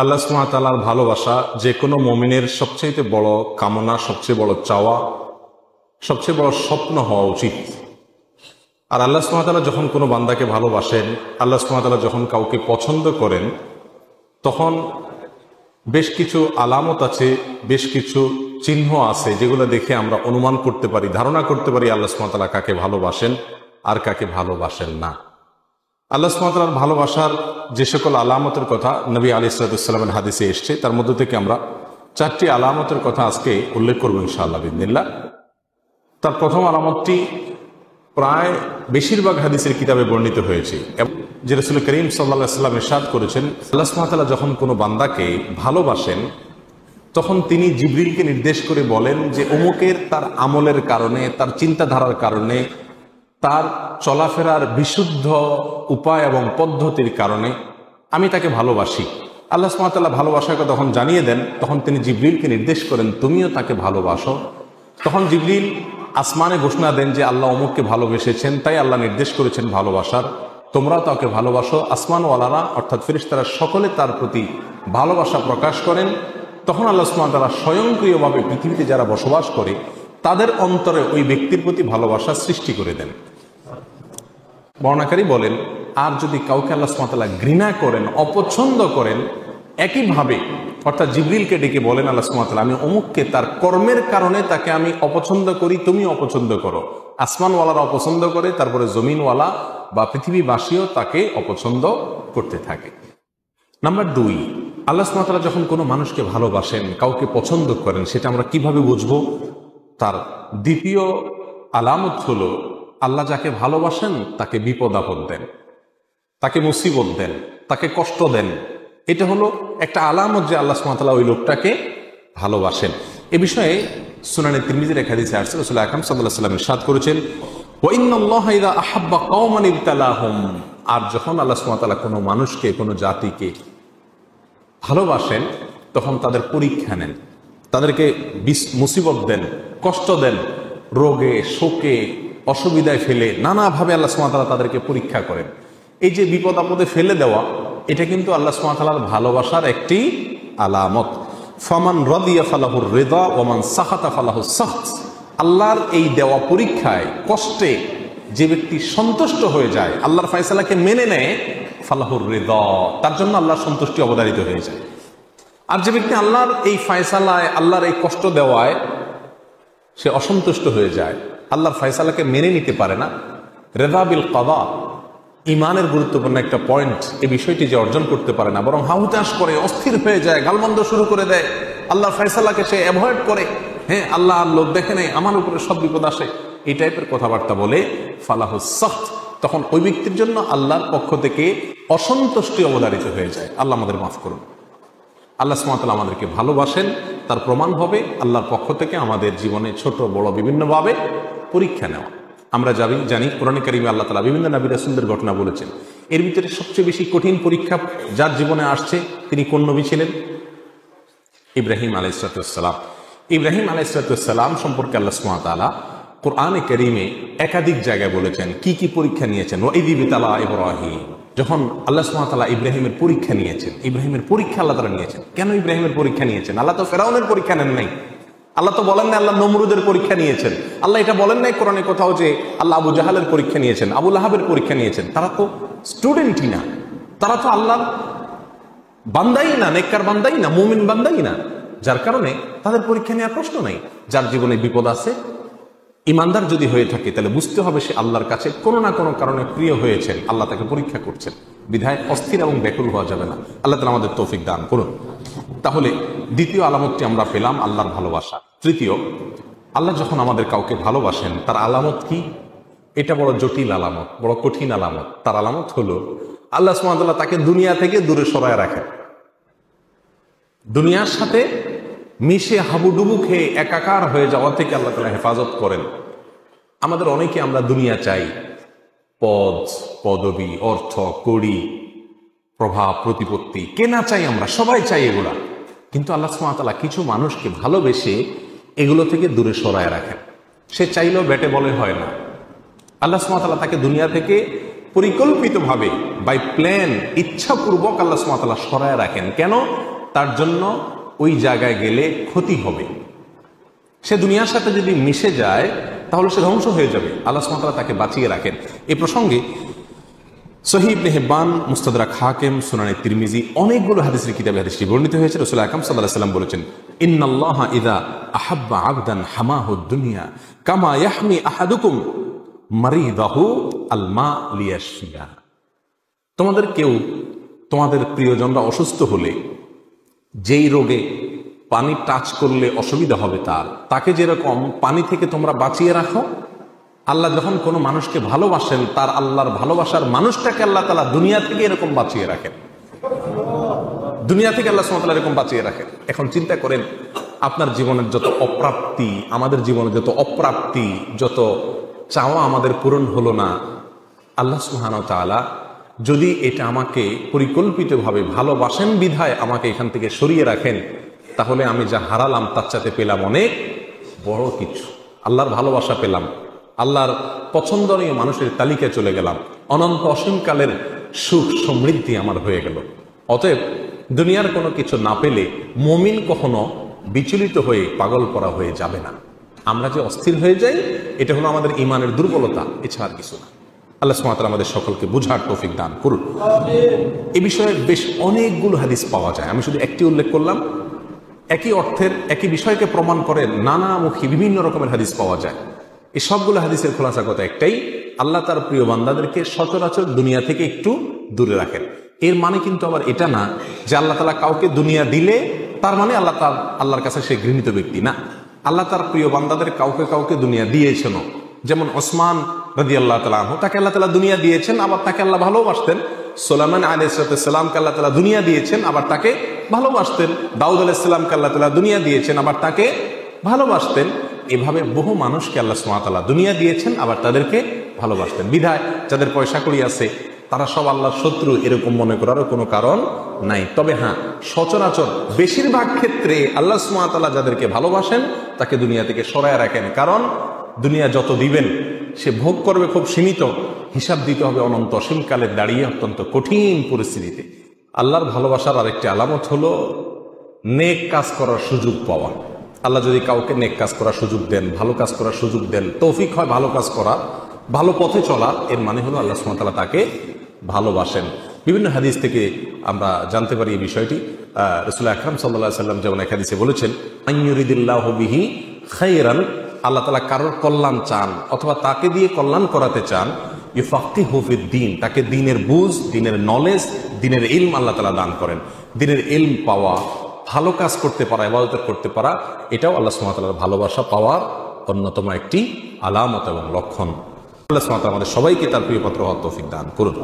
আল্লাহ সুবহানাহু ওয়া তাআলার ভালোবাসা যে কোনো মুমিনের সবচেয়ে বড় কামনা, সবচেয়ে বড় চাওয়া, সবচেয়ে বড় স্বপ্ন হওয়া উচিত। আর আল্লাহ সুবহানাহু ওয়া তাআলা যখন কোনো বান্দাকে ভালোবাসেন, আল্লাহ সুবহানাহু ওয়া তাআলা যখন কাউকে পছন্দ করেন, তখন বেশ কিছু আলামত আছে, বেশ কিছু চিহ্ন আছে যেগুলো দেখে আমরা অনুমান করতে পারি, ধারণা করতে পারি আল্লাহ সুবহানাহু ওয়া তাআলা কাকে ভালোবাসেন আর কাকে ভালোবাসেন না। আল্লাহ সুবহানাহু ওয়া তাআলার ভালোবাসার যে সকল আলামতের কথা নবী আলাইহিস সালামের হাদিসে এসেছে, তার মধ্য থেকে আমরা 4টি আলামতের কথা আজকে উল্লেখ করব ইনশাআল্লাহ বিইذنিল্লাহ। তার প্রথম আলামতটি প্রায় বেশিরভাগ হাদিসের কিতাবে বর্ণিত হয়েছে, যে রাসূল করিম সাল্লাল্লাহু আলাইহি ওয়াসাল্লাম ইরশাদ করেছেন, আল্লাহ সুবহানাহু ওয়া তাআলা যখন কোনো বান্দাকে ভালোবাসেন তখন তিনি জিবরিলকে নির্দেশ করে বলেন যে অমুকের তার আমলের কারণে, তার চিন্তাধারার কারণে, তার চলাফেরার বিশুদ্ধ উপায় এবং পদ্ধতির কারণে আমি তাকে ভালোবাসি। আল্লাহ সুবহানাহু ওয়া তাআলা ভালোবাসাকে তখন জানিয়ে দেন, তখন তিনি জিবরিলকে নির্দেশ করেন তুমিও তাকে ভালোবাসো। তখন জিবরিল আসমানে ঘোষণা দেন যে আল্লাহ অমুককে ভালোবেসেছেন, তাই আল্লাহ নির্দেশ করেছেন ভালোবাসার, তোমরাও তাকে ভালোবাসো। আসমানওয়ালারা অর্থাৎ ফেরেশতারা সকলে তার প্রতি ভালোবাসা প্রকাশ করেন। তখন আল্লাহ সুবহানাহু ওয়া তাআলা স্বয়ংক্রিয়ভাবে পৃথিবীতে যারা বসবাস করে তাদের অন্তরে ওই ব্যক্তির প্রতি ভালোবাসা সৃষ্টি করে দেন। বর্ণাকারী বলেন, আর যদি কাউকে আল্লাহ সুবহানাহু ওয়া তাআলা ঘৃণা করেন, অপছন্দ করেন, একইভাবে অর্থাৎ জিবরিলকে ডেকে বলেন আল্লাহ সুবহানাহু ওয়া তাআলা, আমি অমুককে তার কর্মের কারণে তাকে আমি অপছন্দ করি, তুমি অপছন্দ করো। আসমানওয়ালারা অপছন্দ করে, তারপরে জমিনওয়ালা বা পৃথিবীবাসীও তাকে অপছন্দ করতে থাকে। নাম্বার 2, আল্লাহ সুবহানাহু ওয়া তাআলা যখন কোনো মানুষকে ভালোবাসেন, কাউকে পছন্দ করেন, সেটা আমরা কিভাবে বুঝবো? তার দ্বিতীয় আলামত হলো আল্লাহ যাকে ভালোবাসেন তাকে বিপদ আপদ দেন, তাকে মুসিবত দেন, তাকে কষ্ট দেন। এটা হলো একটা আলামত যে আল্লাহ সুবহানাহু ওয়া তাআলা ওই লোকটাকে ভালোবাসেন। এ বিষয়ে সুনানে তিরমিজির এক হাদিসে আসছে, রাসূল আকরাম সাল্লাল্লাহু আলাইহি ওয়াসাল্লাম ইরশাদ করেছেন, ওয়া ইন্নাল্লাহা ইযা আহাব্বা কওমান ইবতালাহুম, আর যখন আল্লাহ সুবহানাহু ওয়া তাআলা কোনো মানুষকে, কোনো জাতিকে ভালোবাসেন তখন তাদের পরীক্ষা নেন, তাদেরকে মুসিবত দেন, কষ্ট দেন, রোগে শোকে অসুবিধায় ফেলে নানাভাবে আল্লাহ সুবহানাহু ওয়া তাআলা তাদেরকে পরীক্ষা করেন। এই যে বিপদ আপদে ফেলে দেওয়া, এটা কিন্তু আল্লাহ সুবহানাহু ওয়া তাআলার ভালোবাসার একটি আলামত। ফামান রাদিয়া ফালাহুর রিদা ওয়া মান সাখাতা ফালাহুস সাখত, আল্লাহর এই দেওয়া পরীক্ষায়, কষ্টে যে ব্যক্তি সন্তুষ্ট হয়ে যায়, আল্লাহর ফয়সালাকে মেনে নেয়, ফালাহুর রিদা, তার জন্য আল্লাহর সন্তুষ্টি অবধারিত হয়ে যায়। আর যে ব্যক্তি আল্লাহর এই ফয়সালায়, আল্লাহর এই কষ্ট দেওয়ায় সে অসন্তুষ্ট হয়ে যায়, আল্লাহর ফয়সালাকে মেনে নিতে পারে না, রিদা বিল কাদা, ইমানের গুরুত্বপূর্ণ একটা পয়েন্ট, এই বিষয়টি যে অর্জন করতে পারে না, বরং হাহুতাশ করে, অস্থির হয়ে যায়, গালমন্দ শুরু করে দেয়, আল্লাহর ফয়সালাকে সে অ্যাভয়েড করে, হ্যাঁ আল্লাহ আর লোক দেখে নেই, আমার উপরে সব বিপদ আসে, এই টাইপের কথাবার্তা বলে, ফালাহুস সাখত, তখন ওই ব্যক্তির জন্য আল্লাহর পক্ষ থেকে অসন্তুষ্টি অবধারিত হয়ে যায়। আল্লাহ আমাদের মাফ করুন। আল্লাহ সুবহানাহু ওয়া তাআলা আমাদেরকে ভালোবাসেন, তার প্রমাণ হবে আল্লাহর পক্ষ থেকে আমাদের জীবনে ছোট বড় বিভিন্নভাবে পরীক্ষা নেওয়া। আমরা জানি কোরআনে কারিমে আল্লাহ তাআলা বিভিন্ন নবী রাসূলদের ঘটনা বলেছেন। এর ভিতরে সবচেয়ে বেশি কঠিন পরীক্ষা যার জীবনে আসছে, তিনি কোন নবী ছিলেন? ইব্রাহিম আলাইহিস সালাম। ইব্রাহিম আলাইহিস সালাম সম্পর্কে আল্লাহ সুবহানাহু ওয়া তাআলা কোরআনে কারিমে একাধিক জায়গায় বলেছেন কি কি পরীক্ষা নিয়েছেন। ওয়া ইয ইবতালা ইব্রাহিম, যখন আল্লাহ সুবহানাহু ওয়া তাআলা ইব্রাহিমের পরীক্ষা নিয়েছেন, ইব্রাহিমের পরীক্ষা আল্লাহ তাআলা নিয়েছেন। কেন ইব্রাহিমের পরীক্ষা নিয়েছেন? আল্লাহ তো ফেরাউনের পরীক্ষা নেন নাই, আল্লাহ তো বলেন না, আল্লাহ নমরুদের পরীক্ষা নিয়েছেন। আল্লাহ এটা বলেন নাই কোরআনে কোথাও যে আল্লাহ আবু জাহালের পরীক্ষা নিয়েছেন, আবু লাহাবের পরীক্ষা নিয়েছেন। তারা তো স্টুডেন্টই না, তারা তো আল্লাহর বান্দাই না, নেককার বান্দাই না, মুমিন বান্দাই না, যার কারণে তাদের পরীক্ষা নেওয়ার প্রশ্ন নাই। যার জীবনে বিপদ আছে, ইমানদার যদি হয়ে থাকে, তাহলে বুঝতে হবে সে আল্লাহর কাছে কোনো না কোনো কারণে প্রিয় হয়েছেন, আল্লাহ তাকে পরীক্ষা করছেন, বিধায় অস্থির এবং ব্যাকুল হওয়া যাবে না। আল্লাহ তাআলা আমাদের তৌফিক দান করুন। তাহলে দ্বিতীয় আলামতটি আমরা পেলাম আল্লাহর ভালোবাসা। তৃতীয়, আল্লাহ যখন আমাদের কাউকে ভালোবাসেন তার আলামত কি? এটা বড় জটিল আলামত, বড় কঠিন আলামত। তার আলামত হলো আল্লাহ সুবহানাহু ওয়া তাআলা তাকে দুনিয়া থেকে দূরে সরায় রাখেন, দুনিয়ার সাথে মিশে হাবুডুবু খেয়ে একাকার হয়ে যাওয়া থেকে আল্লাহ তাআলা হেফাজত করেন। আমাদের অনেকে আমরা দুনিয়া চাই, পদ পদবি, অর্থ কড়ি, প্রভাব প্রতিপত্তি, কেনা চাই, আমরা সবাই চাই এগুলা। কিন্তু আল্লাহ সুবহানাহু ওয়া তাআলা কিছু মানুষকে ভালোবেসে এগুলো থেকে দূরে সরায় রাখেন। সে চাইলেও ব্যাটে বলে হয় না। আল্লাহ সুবহানাহু ওয়া তাআলা তাকে দুনিয়া থেকে পরিকল্পিতভাবে বাই প্ল্যান ইচ্ছাপূর্বক আল্লাহ সুবহানাহু ওয়া তাআলা সরায় রাখেন। কেন? তার জন্য ওই জায়গায় গেলে ক্ষতি হবে। সে দুনিয়ার সাথে যদি মিশে যায় তাহলে সে ধ্বংস হয়ে যাবে। আল্লাহ সুবহানাহু ওয়া তাআলা তাকে বাঁচিয়ে রাখেন। এই প্রসঙ্গে সহিহ ইবনে হিব্বান, মুস্তাদরাক হাকিম, সুনানে তিরমিজি অনেকগুলো হাদিসের কিতাবে হাদিসটি বর্ণিত হয়েছে। রাসূল আকরাম সাল্লাল্লাহু আলাইহি ওয়াসাল্লাম বলেছেন, ইন্নাল্লাহা ইযা আহাব্বা আবদান হামাহু দুনিয়া কামা ইয়াহমি আহাদুকুম মারিদাহু আল মা লিয়াশফিয়া। তোমাদের কেউ তোমাদের প্রিয়জনরা অসুস্থ হলে যেই রোগে পানি টাচ করলে অসুবিধা হবে তাকে যেরকম পানি থেকে তোমরা বাঁচিয়ে রাখো, আল্লাহ যখন কোনো মানুষকে ভালোবাসেন তার আল্লাহর ভালোবাসার মানুষটাকে আল্লাহ তাআলা দুনিয়া থেকে এরকম বাঁচিয়ে রাখেন। দুনিয়া থেকে আল্লাহ সুবহানাহু ওয়া তাআলা এরকম বাঁচিয়ে রাখেন। এখন চিন্তা করেন, আপনার জীবনের যত অপ্রাপ্তি, আমাদের জীবনে যত অপ্রাপ্তি, যত চাওয়া আমাদের পূরণ হলো না, আল্লাহ সুবহানাহু ওয়া তাআলা যদি এটা আমাকে পরিকল্পিতভাবে ভালোবাসেন বিধায় আমাকে এখান থেকে সরিয়ে রাখেন, তাহলে আমি যা হারালাম তার চাইতে পেলাম অনেক বড় কিছু। আল্লাহর ভালোবাসা পেলাম, আল্লাহর পছন্দনীয় মানুষের তালিকায় চলে গেলাম, অনন্ত অসীমকালের সুখ সমৃদ্ধি আমার হয়ে গেল। অতএব দুনিয়ার কোনো কিছু না পেলে মুমিন কখনো বিচলিত হয়ে পাগল করা হয়ে যাবে না। আমরা যে অস্থির হয়ে যাই, এটা হলো আমাদের ঈমানের দুর্বলতা, এছাড়া কিছু না। আল্লাহ সুবহানাহু ওয়া তাআলা আমাদের সকলকে বুঝার তৌফিক দান করুন। এই বিষয়ে বেশ অনেকগুলো হাদিস পাওয়া যায়, আমি শুধু একটি উল্লেখ করলাম। একই অর্থের একই বিষয়কে প্রমাণ করে নানামুখী বিভিন্ন রকমের হাদিস পাওয়া যায়। এই সবগুলো হাদিসের খোলাসা কথা একটাই, আল্লাহ তার প্রিয় বান্দাদেরকে সচরাচর দুনিয়া থেকে একটু দূরে রাখেন। এর মানে কিন্তু আবার এটা না যে আল্লাহ তাআলা কাউকে দুনিয়া দিলে তার মানে আল্লাহর কাছে সে ঘৃণিত ব্যক্তি না। আল্লাহ তার প্রিয় বান্দাদের কাউকে কাউকে দুনিয়া দিয়েছেন। যেমন ওসমান রাদিয়াল্লাহু তাআলা আনহু, তাকে আল্লাহ তাআলা দুনিয়া দিয়েছেন, আবার তাকে আল্লাহ ভালোবাসতেন। সুলাইমান আলাইহিস সালামকে আল্লাহ তাআলা দুনিয়া দিয়েছেন, আবার তাকে ভালোবাসতেন। দাউদ আলাইহিস সালামকে আল্লাহ তাআলা দুনিয়া দিয়েছেন, আবার তাকে ভালোবাসতেন। এভাবে বহু মানুষকে আল্লাহ সুবহানাহু ওয়া তাআলা দুনিয়া দিয়েছেন, আবার তাদেরকে ভালোবাসতেন। বিধায় যাদের পয়সা কড়ি আছে তারা সব আল্লাহর শত্রু এরকম মনে করারও কোনো কারণ নাই। তবে হ্যাঁ, সচরাচর বেশিরভাগ ক্ষেত্রে আল্লাহ সুবহানাহু ওয়া তাআলা যাদেরকে ভালোবাসেন তাকে দুনিয়া থেকে সরায় রাখেন। কারণ দুনিয়া যত দিবেন সে ভোগ করবে খুব সীমিত, হিসাব দিতে হবে অনন্ত অসীমকালে দাঁড়িয়ে অত্যন্ত কঠিন পরিস্থিতিতে। আল্লাহর ভালোবাসার আরেকটি আলামত হলো নেক কাজ করার সুযোগ পাওয়া। আল্লাহ যদি কাউকে নেক কাজ করার সুযোগ দেন, ভালো কাজ করার সুযোগ দেন, তৌফিক হয় ভালো কাজ করা, ভালো পথে চলা, এর মানে হলো আল্লাহ সুবহানাহু ওয়া তাআলা তাকে ভালোবাসেন। বিভিন্ন হাদিস থেকে আমরা জানতে পারি এই বিষয়টি। রাসূল আকরাম সাল্লাল্লাহু আলাইহি ওয়াসাল্লাম যেমন এক হাদিসে বলেছেন, আইয়ুরিদিল্লাহু বিহি খায়রান, আল্লাহ তাআলা কারোর কল্যাণ চান অথবা তাকে দিয়ে কল্যাণ করাতে চান, ইউফাক্কিহু ফিদ্দীন, তাকে দ্বীনের বুঝ, দ্বীনের নলেজ, দ্বীনের ইলম আল্লাহ তাআলা দান করেন। দ্বীনের ইলম পাওয়া, ভালো কাজ করতে পারা, ইবাদত করতে পারা, এটাও আল্লাহ সুবহানাহু ওয়া তাআলার ভালোবাসা পাওয়ার অন্যতম একটি আলামত এবং লক্ষণ। আল্লাহ সুবহানাহু ওয়া তাআলা আমাদের সবাইকে তার প্রিয় পাত্র হওয়ার তৌফিক দান করুন।